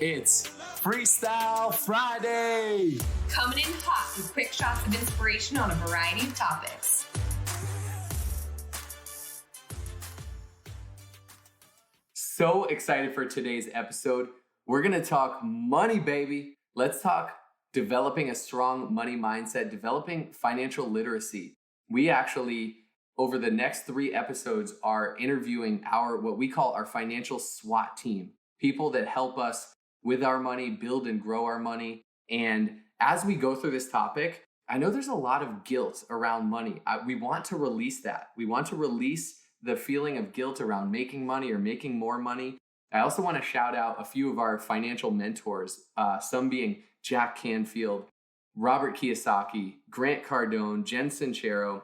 It's Freestyle Friday! Coming in hot with quick shots of inspiration on a variety of topics. So excited for today's episode. We're going to talk money, baby. Let's talk developing a strong money mindset, developing financial literacy. We actually, over the next 3 episodes, are interviewing what we call our financial SWAT team, people that help us with our money, build and grow our money. And as we go through this topic, I know there's a lot of guilt around money. We want to release that. We want to release the feeling of guilt around making money or making more money. I also want to shout out a few of our financial mentors, some being Jack Canfield, Robert Kiyosaki, Grant Cardone, Jen Sincero,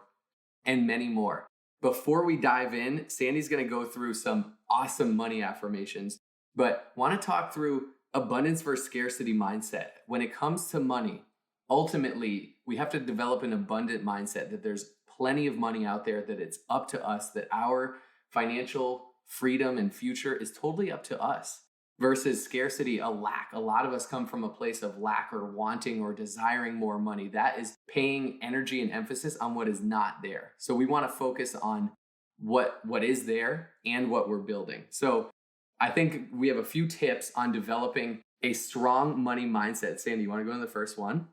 and many more. Before we dive in, Sandy's going to go through some awesome money affirmations, but want to talk through abundance versus scarcity mindset. When it comes to money, ultimately, we have to develop an abundant mindset that there's plenty of money out there, that it's up to us, that our financial freedom and future is totally up to us, versus scarcity, a lack. A lot of us come from a place of lack or wanting or desiring more money. That is paying energy and emphasis on what is not there. So we want to focus on what is there and what we're building. So I think we have a few tips on developing a strong money mindset. Sandy, you want to go in the first one?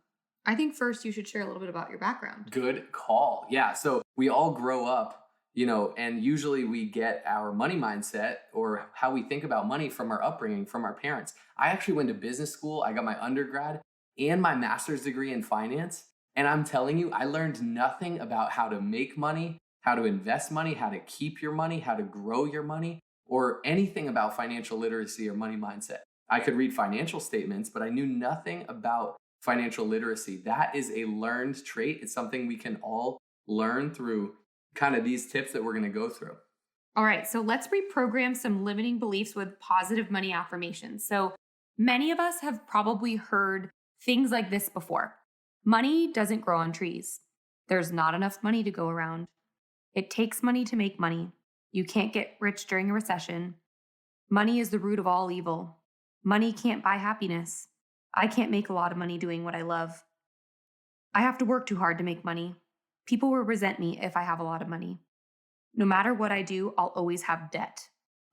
I think first you should share a little bit about your background. Good call. Yeah. So we all grow up, and usually we get our money mindset or how we think about money from our upbringing, from our parents. I actually went to business school. I got my undergrad and my master's degree in finance. And I'm telling you, I learned nothing about how to make money, how to invest money, how to keep your money, how to grow your money, or anything about financial literacy or money mindset. I could read financial statements, but I knew nothing about financial literacy. That is a learned trait. It's something we can all learn through kind of these tips that we're going to go through. All right, so let's reprogram some limiting beliefs with positive money affirmations. So many of us have probably heard things like this before. Money doesn't grow on trees. There's not enough money to go around. It takes money to make money. You can't get rich during a recession. Money is the root of all evil. Money can't buy happiness. I can't make a lot of money doing what I love. I have to work too hard to make money. People will resent me if I have a lot of money. No matter what I do, I'll always have debt.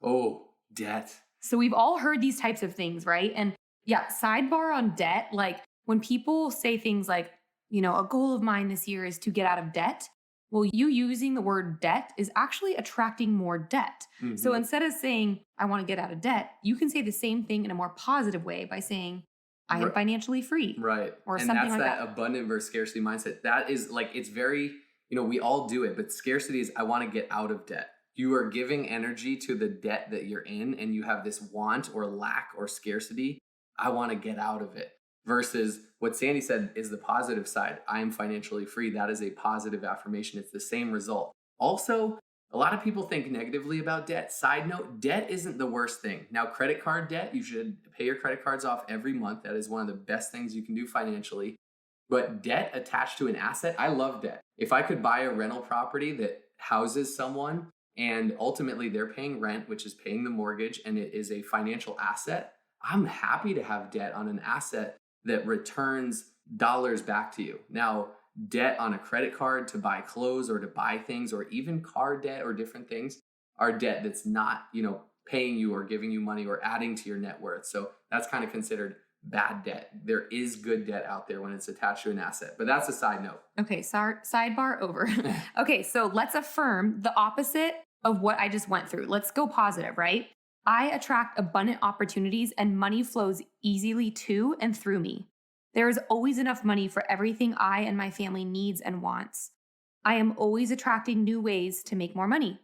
Oh, debt. So we've all heard these types of things, right? And yeah, sidebar on debt, like when people say things like, a goal of mine this year is to get out of debt. Well, you using the word debt is actually attracting more debt. Mm-hmm. So instead of saying, I want to get out of debt, you can say the same thing in a more positive way by saying, I am financially free. Right. Or and something that's like that. Abundant versus scarcity mindset. That is it's very, we all do it, but scarcity is I want to get out of debt. You are giving energy to the debt that you're in and you have this want or lack or scarcity. I want to get out of it. Versus what Sandy said is the positive side. I am financially free. That is a positive affirmation. It's the same result. Also, a lot of people think negatively about debt. Side note, debt isn't the worst thing. Now, credit card debt, you should pay your credit cards off every month. That is one of the best things you can do financially. But debt attached to an asset, I love debt. If I could buy a rental property that houses someone and ultimately they're paying rent, which is paying the mortgage, and it is a financial asset, I'm happy to have debt on an asset that returns dollars back to you. Now, debt on a credit card to buy clothes or to buy things, or even car debt or different things, are debt that's not, paying you or giving you money or adding to your net worth. So that's kind of considered bad debt. There is good debt out there when it's attached to an asset, but that's a side note. Okay, sidebar over. Okay, so let's affirm the opposite of what I just went through. Let's go positive, right? I attract abundant opportunities and money flows easily to and through me. There is always enough money for everything I and my family needs and wants. I am always attracting new ways to make more money.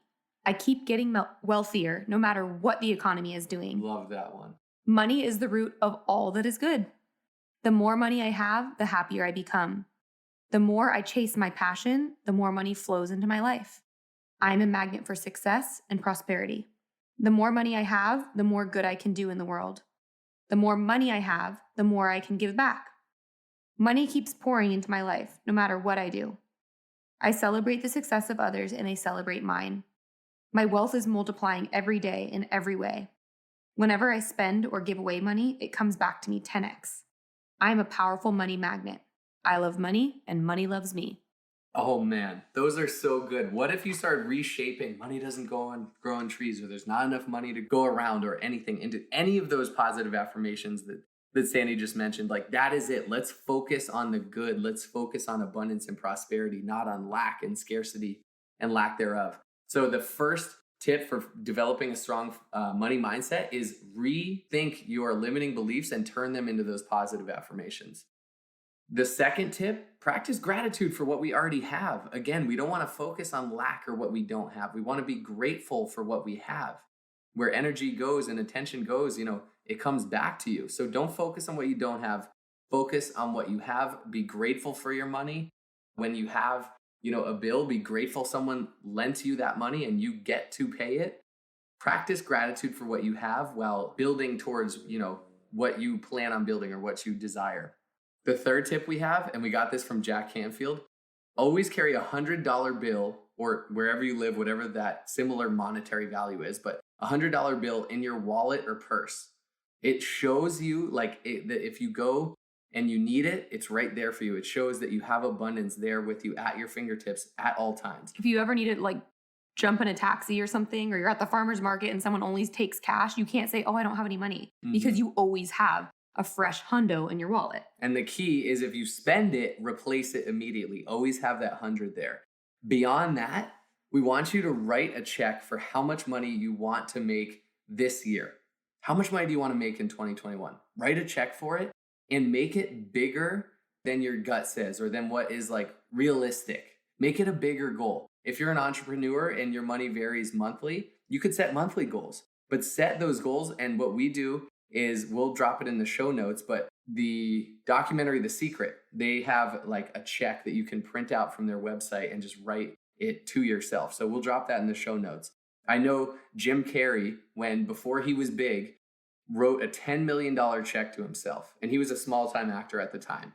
I keep getting wealthier no matter what the economy is doing. Love that one. Money is the root of all that is good. The more money I have, the happier I become. The more I chase my passion, the more money flows into my life. I am a magnet for success and prosperity. The more money I have, the more good I can do in the world. The more money I have, the more I can give back. Money keeps pouring into my life, no matter what I do. I celebrate the success of others and they celebrate mine. My wealth is multiplying every day in every way. Whenever I spend or give away money, it comes back to me 10x. I'm a powerful money magnet. I love money and money loves me. Oh man, those are so good. What if you start reshaping money doesn't grow on trees, or there's not enough money to go around, or anything, into any of those positive affirmations that Sandy just mentioned? Like, that is it. Let's focus on the good. Let's focus on abundance and prosperity, not on lack and scarcity and lack thereof. So the first tip for developing a strong money mindset is rethink your limiting beliefs and turn them into those positive affirmations. The second tip, practice gratitude for what we already have. Again, we don't want to focus on lack or what we don't have. We want to be grateful for what we have. Where energy goes and attention goes, it comes back to you. So don't focus on what you don't have. Focus on what you have. Be grateful for your money. When you have, a bill, be grateful someone lent you that money and you get to pay it. Practice gratitude for what you have while building towards, what you plan on building or what you desire. The third tip we have, and we got this from Jack Canfield, always carry a $100 bill, or wherever you live, whatever that similar monetary value is, but a $100 bill in your wallet or purse. It shows you that if you go and you need it, it's right there for you. It shows that you have abundance there with you at your fingertips at all times. If you ever need to jump in a taxi or something, or you're at the farmer's market and someone only takes cash, you can't say, oh, I don't have any money, because you always have a fresh hundo in your wallet. And the key is, if you spend it, replace it immediately. Always have that 100 there. Beyond that, we want you to write a check for how much money you want to make this year. How much money do you want to make in 2021? Write a check for it and make it bigger than your gut says, or than what is realistic. Make it a bigger goal. If you're an entrepreneur and your money varies monthly, you could set monthly goals, but set those goals. And what we do is, we'll drop it in the show notes, but the documentary, The Secret, they have a check that you can print out from their website and just write it to yourself. So we'll drop that in the show notes. I know Jim Carrey, before he was big, wrote a $10 million check to himself. And he was a small-time actor at the time,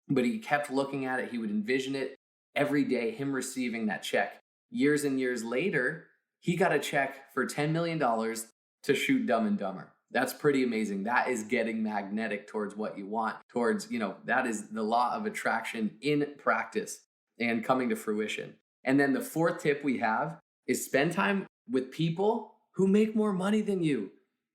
but he kept looking at it. He would envision it every day, him receiving that check. Years and years later, he got a check for $10 million to shoot Dumb and Dumber. That's pretty amazing. That is getting magnetic towards what you want, towards, that is the law of attraction in practice and coming to fruition. And then the fourth tip we have is spend time with people who make more money than you.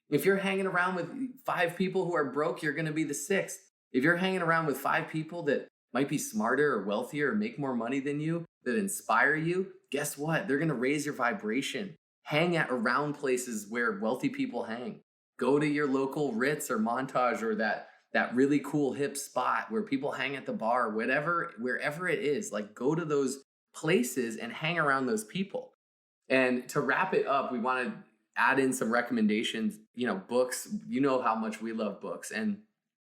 If you're hanging around with 5 people who are broke, you're going to be the 6th. If you're hanging around with 5 people that might be smarter or wealthier or make more money than you, that inspire you, guess what? They're going to raise your vibration. Hang around places where wealthy people hang. Go to your local Ritz or Montage, or that really cool hip spot where people hang at the bar, wherever it is. Go to those places and hang around those people. And to wrap it up, we want to add in some recommendations, books. You know how much we love books. And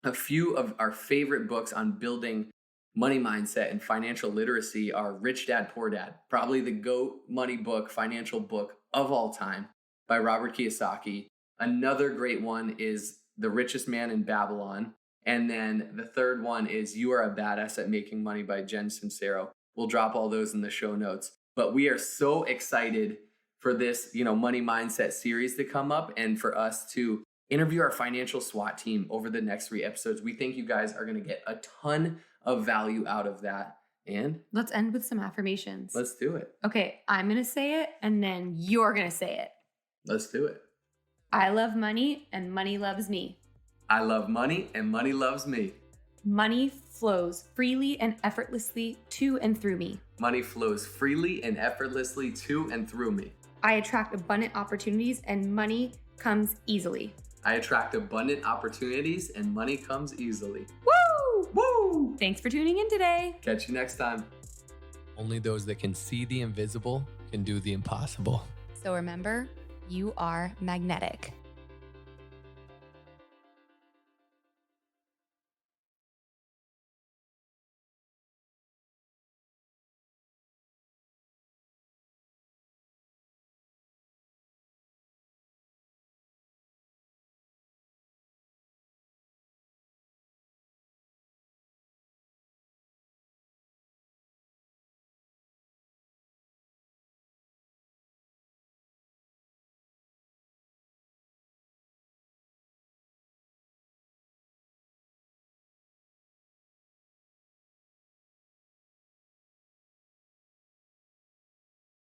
a few of our favorite books on building money mindset and financial literacy are Rich Dad, Poor Dad, probably the GOAT money book, financial book of all time, by Robert Kiyosaki. Another great one is The Richest Man in Babylon. And then the third one is You Are a Badass at Making Money by Jen Sincero. We'll drop all those in the show notes. But we are so excited for this, money mindset series to come up, and for us to interview our financial SWAT team over the next 3 episodes. We think you guys are going to get a ton of value out of that. And let's end with some affirmations. Let's do it. Okay, I'm going to say it and then you're going to say it. Let's do it. I love money and money loves me. I love money and money loves me. Money flows freely and effortlessly to and through me. Money flows freely and effortlessly to and through me. I attract abundant opportunities and money comes easily. I attract abundant opportunities and money comes easily. Woo! Woo! Thanks for tuning in today. Catch you next time. Only those that can see the invisible can do the impossible. So remember, you are magnetic.